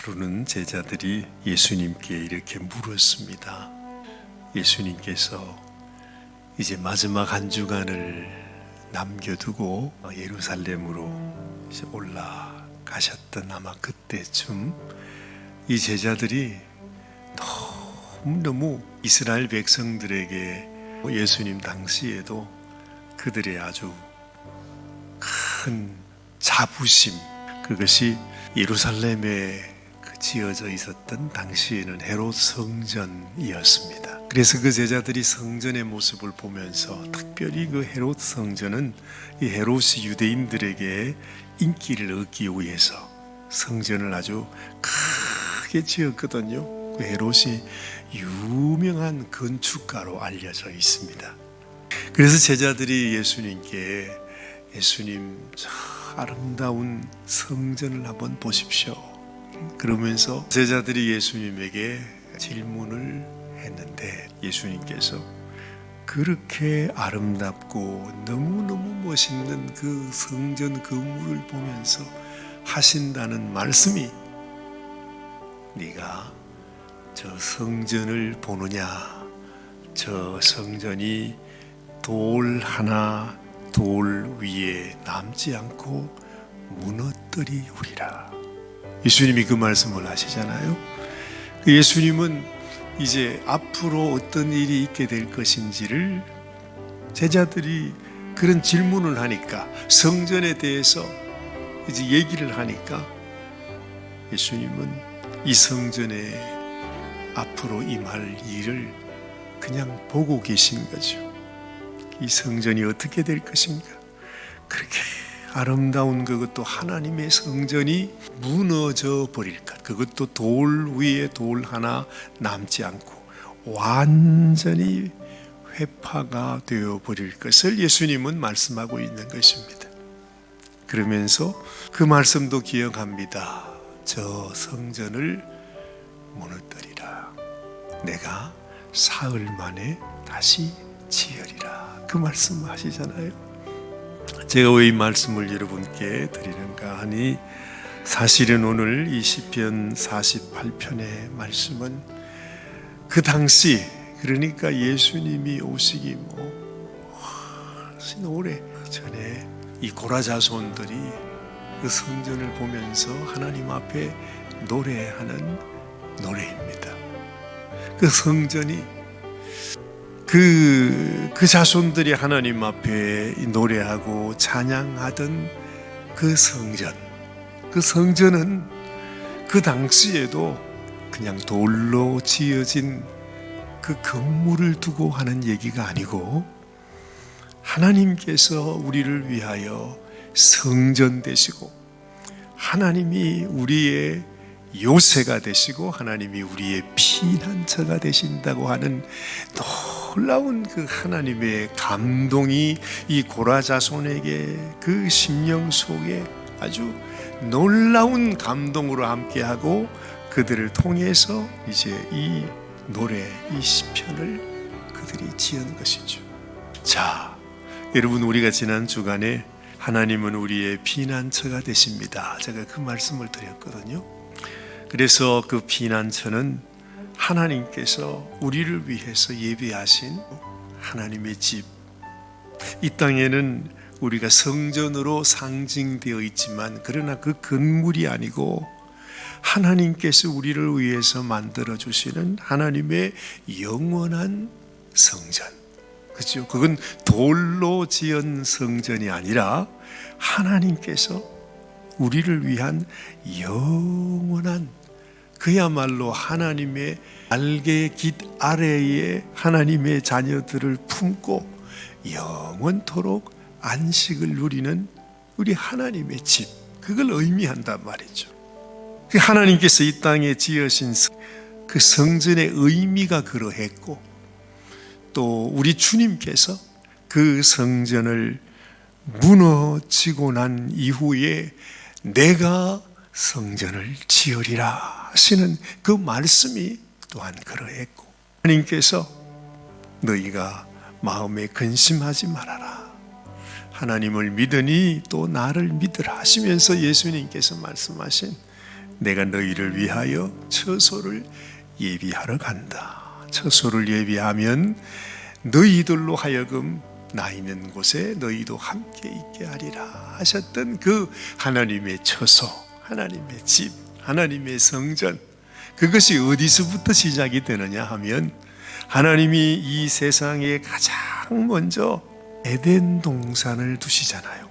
하루는 제자들이 예수님께 이렇게 물었습니다. 예수님께서 이제 마지막 한 주간을 남겨두고 예루살렘으로 이제 올라가셨던 아마 그때쯤 이 제자들이 너무너무 이스라엘 백성들에게 예수님 당시에도 그들의 아주 큰 자부심, 그것이 예루살렘에 지어져 있었던 당시에는 헤롯 성전이었습니다. 그래서 그 제자들이 성전의 모습을 보면서 특별히 그 헤롯 성전은 이 헤롯이 유대인들에게 인기를 얻기 위해서 성전을 아주 크게 지었거든요. 그 헤롯이 유명한 건축가로 알려져 있습니다. 그래서 제자들이 예수님께 예수님 저 아름다운 성전을 한번 보십시오. 그러면서 제자들이 예수님에게 질문을 했는데 예수님께서 그렇게 아름답고 너무너무 멋있는 그 성전 건물을 보면서 하신다는 말씀이 네가 저 성전을 보느냐, 저 성전이 돌 하나 돌 위에 남지 않고 무너뜨리우리라. 예수님이 그 말씀을 하시잖아요. 예수님은 이제 앞으로 어떤 일이 있게 될 것인지를 제자들이 그런 질문을 하니까, 성전에 대해서 이제 얘기를 하니까 예수님은 이 성전에 앞으로 임할 일을 그냥 보고 계신 거죠. 이 성전이 어떻게 될 것인가? 그렇게 아름다운 그것도 하나님의 성전이 무너져 버릴 것, 그것도 돌 위에 돌 하나 남지 않고 완전히 회파가 되어 버릴 것을 예수님은 말씀하고 있는 것입니다. 그러면서 그 말씀도 기억합니다. 저 성전을 무너뜨리라. 내가 사흘 만에 다시 지으리라. 그 말씀 하시잖아요. 제가 왜 이 말씀을 여러분께 드리는가 하니, 사실은 오늘 이 시편 48편의 말씀은 그 당시, 그러니까 예수님이 오시기 훨씬 오래 전에 이 고라 자손들이 그 성전을 보면서 하나님 앞에 노래하는 노래입니다. 그 성전이 그 자손들이 하나님 앞에 노래하고 찬양하던 그 성전은 그 당시에도 그냥 돌로 지어진 그 건물을 두고 하는 얘기가 아니고, 하나님께서 우리를 위하여 성전 되시고, 하나님이 우리의 요새가 되시고, 하나님이 우리의 피난처가 되신다고 하는 놀라운 그 하나님의 감동이 이 고라 자손에게 그 심령 속에 아주 놀라운 감동으로 함께하고, 그들을 통해서 이제 이 노래, 이 시편을 그들이 지은 것이죠. 자, 여러분, 우리가 지난 주간에 하나님은 우리의 피난처가 되십니다, 제가 그 말씀을 드렸거든요. 그래서 그 피난처는 하나님께서 우리를 위해서 예비하신 하나님의 집, 이 땅에는 우리가 성전으로 상징되어 있지만, 그러나 그 건물이 아니고 하나님께서 우리를 위해서 만들어 주시는 하나님의 영원한 성전, 그렇죠? 그건 돌로 지은 성전이 아니라 하나님께서 우리를 위한 영원한, 그야말로 하나님의 날개 깃 아래에 하나님의 자녀들을 품고 영원토록 안식을 누리는 우리 하나님의 집, 그걸 의미한단 말이죠. 하나님께서 이 땅에 지으신 그 성전의 의미가 그러했고, 또 우리 주님께서 그 성전을 무너지고 난 이후에 내가 성전을 지으리라 하시는 그 말씀이 또한 그러했고, 하나님께서 너희가 마음에 근심하지 말아라, 하나님을 믿으니 또 나를 믿으라 하시면서 예수님께서 말씀하신 내가 너희를 위하여 처소를 예비하러 간다. 처소를 예비하면 너희들로 하여금 나 있는 곳에 너희도 함께 있게 하리라 하셨던 그 하나님의 처소, 하나님의 집, 하나님의 성전, 그것이 어디서부터 시작이 되느냐 하면 하나님이 이 세상에 가장 먼저 에덴 동산을 두시잖아요.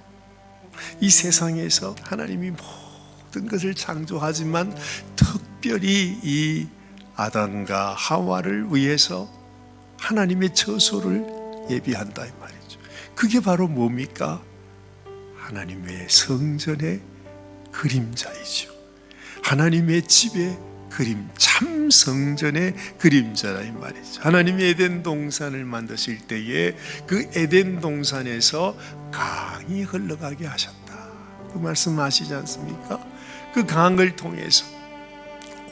이 세상에서 하나님이 모든 것을 창조하지만 특별히 이 아담과 하와를 위해서 하나님의 처소를 예비한다 이 말이죠. 그게 바로 뭡니까? 하나님의 성전의 그림자이죠. 하나님의 집의 참 성전의 그림자라 이 말이죠. 하나님이 에덴 동산을 만드실 때에 그 에덴 동산에서 강이 흘러가게 하셨다. 그 말씀 아시지 않습니까? 그 강을 통해서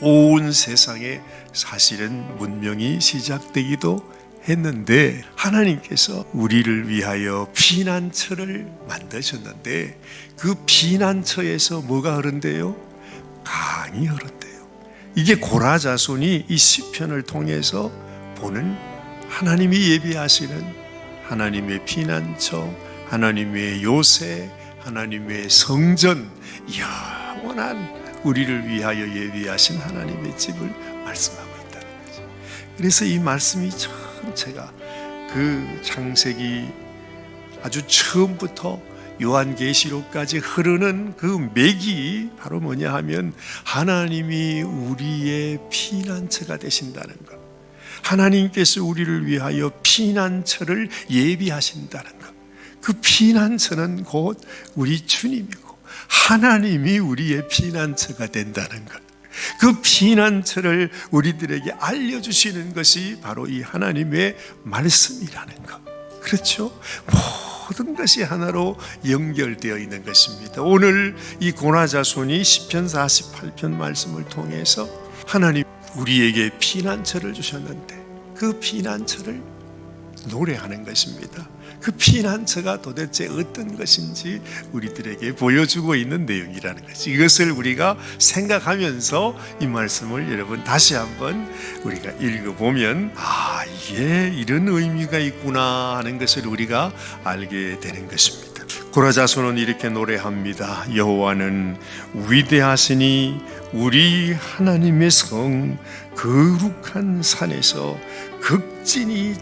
온 세상에 사실은 문명이 시작되기도 했는데 하나님께서 우리를 위하여 피난처를 만드셨는데 그 피난처에서 뭐가 흐른대요? 강이 흐른대요. 이게 고라 자손이 이 시편을 통해서 보는 하나님이 예비하시는 하나님의 피난처, 하나님의 요새, 하나님의 성전, 영원한 우리를 위하여 예비하신 하나님의 집을 말씀하고 있다는 거죠. 그래서 이 말씀이 참 제가 그 창세기 아주 처음부터 요한계시록까지 흐르는 그 맥이 바로 뭐냐 하면 하나님이 우리의 피난처가 되신다는 것, 하나님께서 우리를 위하여 피난처를 예비하신다는 것, 그 피난처는 곧 우리 주님이고 하나님이 우리의 피난처가 된다는 것, 그 피난처를 우리들에게 알려주시는 것이 바로 이 하나님의 말씀이라는 것. 그렇죠? 모든 것이 하나로 연결되어 있는 것입니다. 오늘 이 고라자손이 시편 48편 말씀을 통해서 하나님 우리에게 피난처를 주셨는데 그 피난처를 노래하는 것입니다. 그 피난처가 도대체 어떤 것인지 우리들에게 보여주고 있는 내용이라는 것이, 이것을 우리가 생각하면서 이 말씀을 여러분 다시 한번 우리가 읽어보면 이게 이런 의미가 있구나 하는 것을 우리가 알게 되는 것입니다. 고라자손은 이렇게 노래합니다. 여호와는 위대하시니 우리 하나님의 성 거룩한 산에서 극진히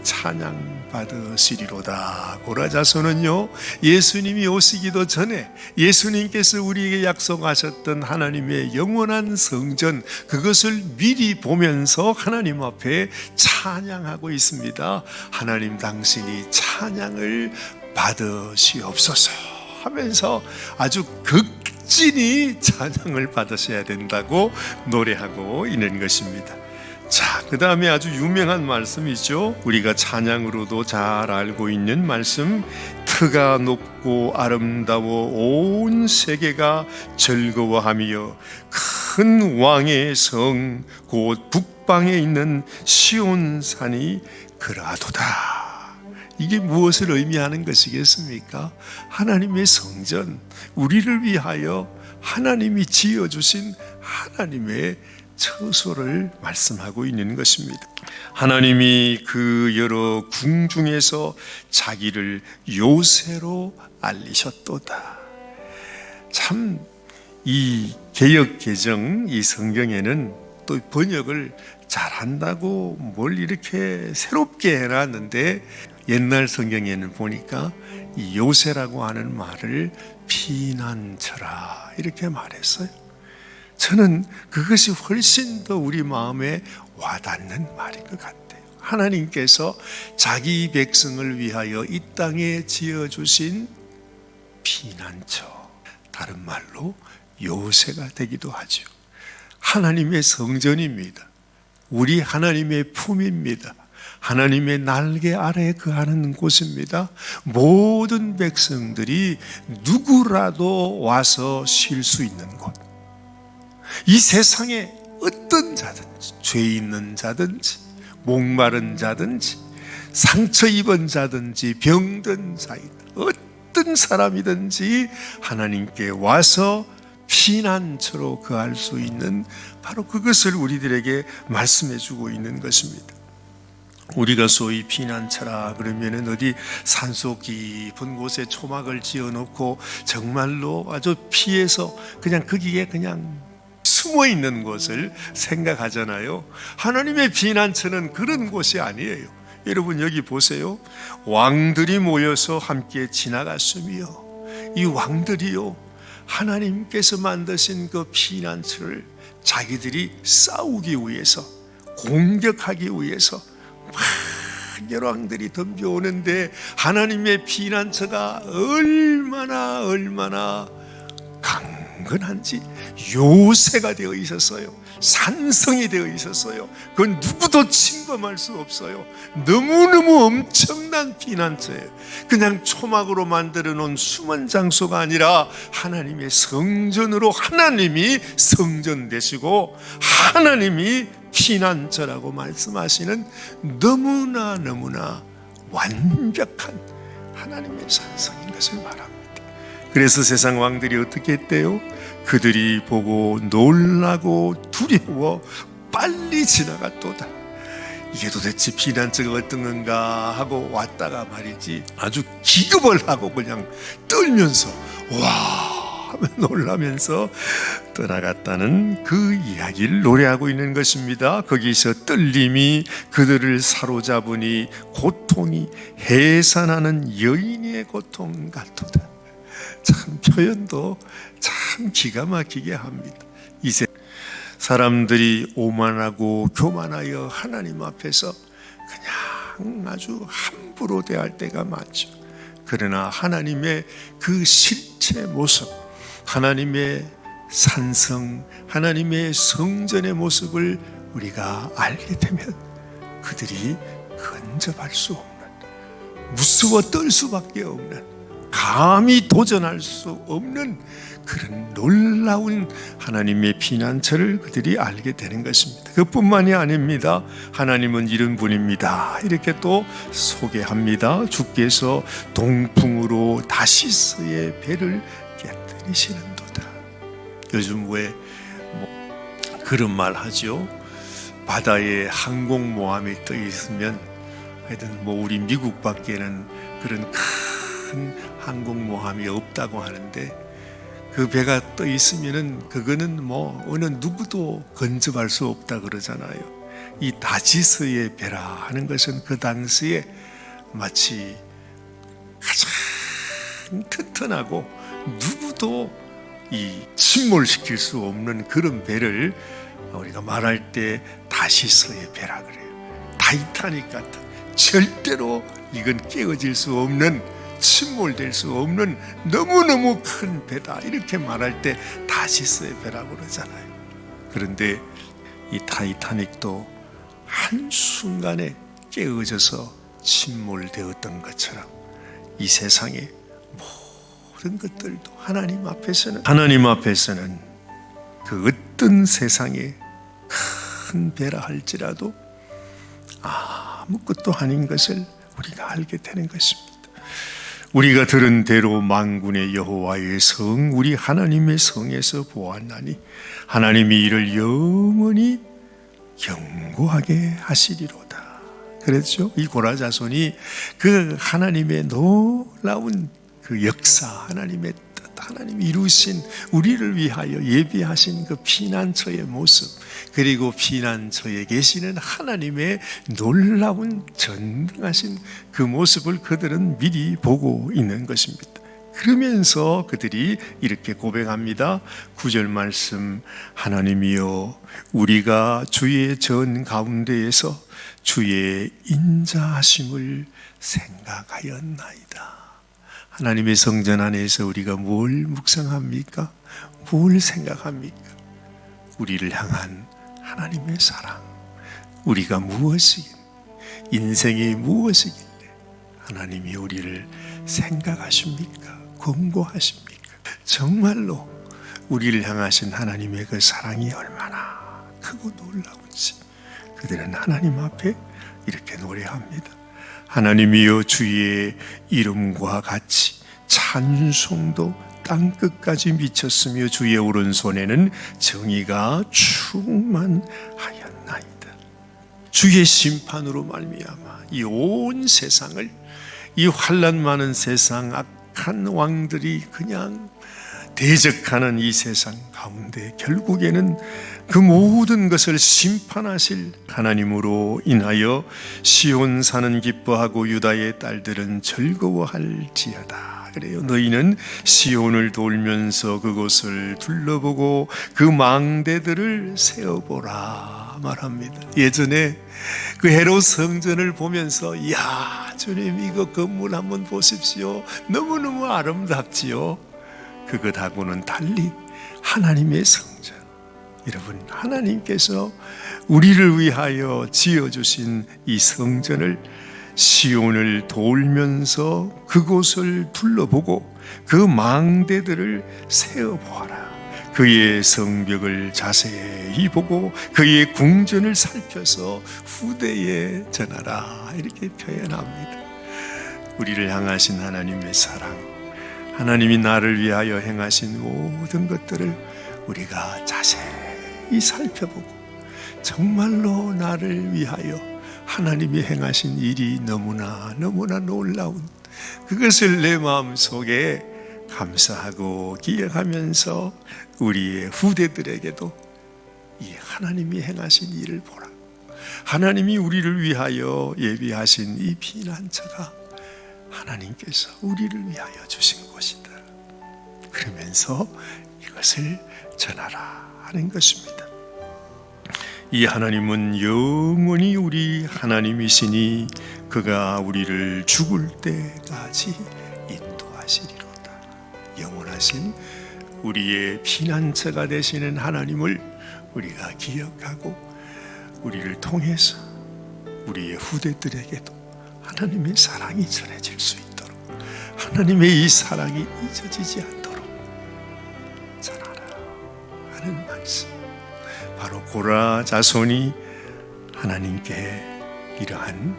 찬양받으시리로다. 고라자손은요, 예수님이 오시기도 전에 예수님께서 우리에게 약속하셨던 하나님의 영원한 성전, 그것을 미리 보면서 하나님 앞에 찬양하고 있습니다. 하나님 당신이 찬양을 받으시옵소서 하면서 아주 극진히 찬양을 받으셔야 된다고 노래하고 있는 것입니다. 자, 그 다음에 아주 유명한 말씀이죠. 우리가 찬양으로도 잘 알고 있는 말씀, 터가 높고 아름다워 온 세계가 즐거워하며 큰 왕의 성 곧 북방에 있는 시온산이 그라도다. 이게 무엇을 의미하는 것이겠습니까? 하나님의 성전, 우리를 위하여 하나님이 지어주신 하나님의 처소를 말씀하고 있는 것입니다. 하나님이 그 여러 궁중에서 자기를 요새로 알리셨도다. 참 이 개역 개정, 이 성경에는 또 번역을 잘한다고 뭘 이렇게 새롭게 해놨는데 옛날 성경에는 보니까 이 요새라고 하는 말을 피난처라 이렇게 말했어요. 저는 그것이 훨씬 더 우리 마음에 와닿는 말인 것 같아요. 하나님께서 자기 백성을 위하여 이 땅에 지어주신 피난처, 다른 말로 요새가 되기도 하죠. 하나님의 성전입니다. 우리 하나님의 품입니다. 하나님의 날개 아래 거하는 곳입니다. 모든 백성들이 누구라도 와서 쉴 수 있는 곳. 이 세상에 어떤 자든지, 죄 있는 자든지, 목마른 자든지, 상처 입은 자든지, 병든 자이든 어떤 사람이든지 하나님께 와서 피난처로 거할 수 있는 바로 그것을 우리들에게 말씀해 주고 있는 것입니다. 우리가 소위 피난처라 그러면은 어디 산속 깊은 곳에 초막을 지어 놓고 정말로 아주 피해서 그냥 거기에 그냥 숨어 있는 곳을 생각하잖아요. 하나님의 피난처는 그런 곳이 아니에요. 여러분 여기 보세요. 왕들이 모여서 함께 지나갔으며 이 왕들이요 하나님께서 만드신 그 피난처를 자기들이 싸우기 위해서, 공격하기 위해서 여러 왕들이 덤벼오는데 하나님의 피난처가 얼마나 강건한지 요새가 되어 있었어요. 산성이 되어 있었어요. 그건 누구도 침범할 수 없어요. 너무너무 엄청난 피난처예요. 그냥 초막으로 만들어 놓은 숨은 장소가 아니라 하나님의 성전으로 하나님이 성전 되시고 하나님이 피난처라고 말씀하시는 너무나 완벽한 하나님의 산성인 것을 말합니다. 그래서 세상 왕들이 어떻게 했대요? 그들이 보고 놀라고 두려워 빨리 지나갔도다. 이게 도대체 피난처가 어떤 건가 하고 왔다가 말이지 아주 기겁을 하고 그냥 떨면서 와 하며 놀라면서 떠나갔다는 그 이야기를 노래하고 있는 것입니다. 거기서 떨림이 그들을 사로잡으니 고통이 해산하는 여인의 고통 같도다. 참 표현도 참 기가 막히게 합니다. 이제 사람들이 오만하고 교만하여 하나님 앞에서 그냥 아주 함부로 대할 때가 많죠. 그러나 하나님의 그 실체 모습, 하나님의 산성, 하나님의 성전의 모습을 우리가 알게 되면 그들이 근접할 수 없는, 무서워 떨 수밖에 없는, 감히 도전할 수 없는 그런 놀라운 하나님의 피난처를 그들이 알게 되는 것입니다. 그뿐만이 아닙니다. 하나님은 이런 분입니다. 이렇게 또 소개합니다. 주께서 동풍으로 다시스의 배를 깨뜨리시는도다. 요즘 왜 그런 말 하죠. 바다에 항공모함이 떠 있으면 하여튼 우리 미국밖에는 그런 큰 항공모함이 없다고 하는데 그 배가 떠 있으면은 그거는 어느 누구도 건접할 수 없다 그러잖아요. 이 다지스의 배라 하는 것은 그 당시에 마치 가장 튼튼하고 누구도 이 침몰시킬 수 없는 그런 배를 우리가 말할 때 다시스의 배라 그래요. 타이타닉 같은 절대로 이건 깨어질 수 없는, 침몰될 수 없는 너무너무 큰 배다 이렇게 말할 때 다시스의 배라고 그러잖아요. 그런데 이 타이타닉도 한순간에 깨어져서 침몰되었던 것처럼 이 세상의 모든 것들도 하나님 앞에서는 그 어떤 세상의 큰 배라 할지라도 아무것도 아닌 것을 우리가 알게 되는 것입니다. 우리가 들은 대로 만군의 여호와의 성, 우리 하나님의 성에서 보았나니 하나님이 이를 영원히 견고하게 하시리로다. 그랬죠. 이 고라자손이 그 하나님의 놀라운 그 역사, 하나님의 뜻, 하나님이 이루신 우리를 위하여 예비하신 그 피난처의 모습, 그리고 피난처에 계시는 하나님의 놀라운 전능하신 그 모습을 그들은 미리 보고 있는 것입니다. 그러면서 그들이 이렇게 고백합니다. 9절 말씀, 하나님이여 우리가 주의 전 가운데에서 주의 인자하심을 생각하였나이다. 하나님의 성전 안에서 우리가 뭘 묵상합니까? 뭘 생각합니까? 우리를 향한 하나님의 사랑, 우리가 무엇이길래, 인생이 무엇이길래 하나님이 우리를 생각하십니까? 권고하십니까? 정말로 우리를 향하신 하나님의 그 사랑이 얼마나 크고 놀라운지 그들은 하나님 앞에 이렇게 노래합니다. 하나님이여 주의 이름과 같이 찬송도 땅끝까지 미쳤으며 주의 오른손에는 정의가 충만하였나이다. 주의 심판으로 말미암아 이 온 세상을, 이 환난 많은 세상, 악한 왕들이 그냥 대적하는 이 세상 가운데 결국에는 그 모든 것을 심판하실 하나님으로 인하여 시온 산은 기뻐하고 유다의 딸들은 즐거워할지어다. 그래요. 너희는 시온을 돌면서 그곳을 둘러보고 그 망대들을 세어보라 말합니다. 예전에 그 헤롯 성전을 보면서 이야, 주님 이거 건물 한번 보십시오. 너무너무 아름답지요. 그것하고는 달리 하나님의 성전, 여러분, 하나님께서 우리를 위하여 지어주신 이 성전을 시온을 돌면서 그곳을 둘러보고 그 망대들을 세어보아라. 그의 성벽을 자세히 보고 그의 궁전을 살펴서 후대에 전하라. 이렇게 표현합니다. 우리를 향하신 하나님의 사랑, 하나님이 나를 위하여 행하신 모든 것들을 우리가 자세히 살펴보고 정말로 나를 위하여 하나님이 행하신 일이 너무나 놀라운 그것을 내 마음속에 감사하고 기억하면서 우리의 후대들에게도 이 하나님이 행하신 일을 보라. 하나님이 우리를 위하여 예비하신 이 피난처가 하나님께서 우리를 위하여 주신 것이다. 그러면서 이것을 전하라 하는 것입니다. 이 하나님은 영원히 우리 하나님이시니 그가 우리를 죽을 때까지 인도하시리로다. 영원하신 우리의 피난처가 되시는 하나님을 우리가 기억하고 우리를 통해서 우리의 후대들에게도 하나님의 사랑이 전해질 수 있도록, 하나님의 이 사랑이 잊어지지 않도록 전하라 하는 말씀. 바로 고라 자손이 하나님께 이러한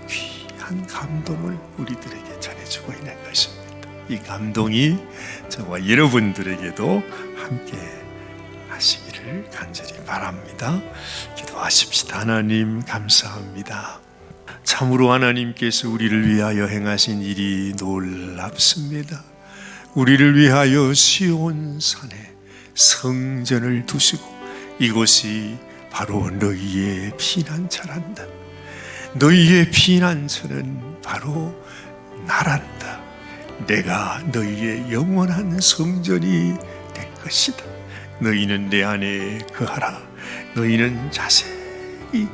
귀한 감동을 우리들에게 전해주고 있는 것입니다. 이 감동이 저와 여러분들에게도 함께 하시기를 간절히 바랍니다. 기도하십시다. 하나님 감사합니다. 참으로 하나님께서 우리를 위하여 행하신 일이 놀랍습니다. 우리를 위하여 시온산에 성전을 두시고 이곳이 바로 너희의 피난처란다. 너희의 피난처는 바로 나란다. 내가 너희의 영원한 성전이 될 것이다. 너희는 내 안에 거하라. 너희는 자세히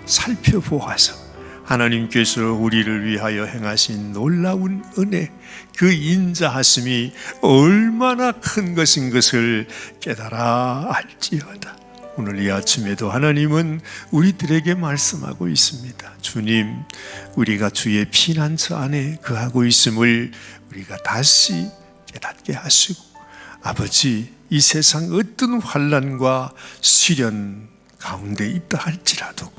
살펴보아서 하나님께서 우리를 위하여 행하신 놀라운 은혜, 그 인자하심이 얼마나 큰 것인 것을 깨달아 알지어다. 오늘 이 아침에도 하나님은 우리들에게 말씀하고 있습니다. 주님, 우리가 주의 피난처 안에 거하고 있음을 우리가 다시 깨닫게 하시고, 아버지, 이 세상 어떤 환난과 시련 가운데 있다 할지라도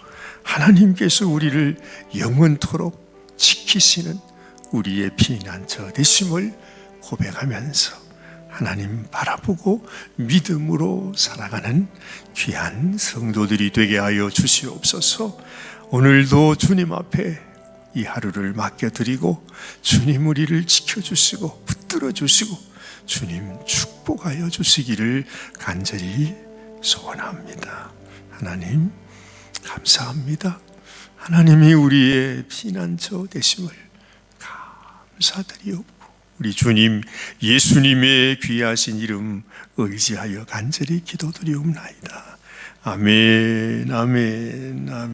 하나님께서 우리를 영원토록 지키시는 우리의 피난처 되심을 고백하면서 하나님 바라보고 믿음으로 살아가는 귀한 성도들이 되게 하여 주시옵소서. 오늘도 주님 앞에 이 하루를 맡겨드리고 주님 우리를 지켜주시고 붙들어 주시고 주님 축복하여 주시기를 간절히 소원합니다. 하나님 감사합니다. 하나님이 우리의 피난처 되심을 감사드리옵고 우리 주님 예수님의 귀하신 이름 의지하여 간절히 기도드리옵나이다. 아멘, 아멘, 아멘.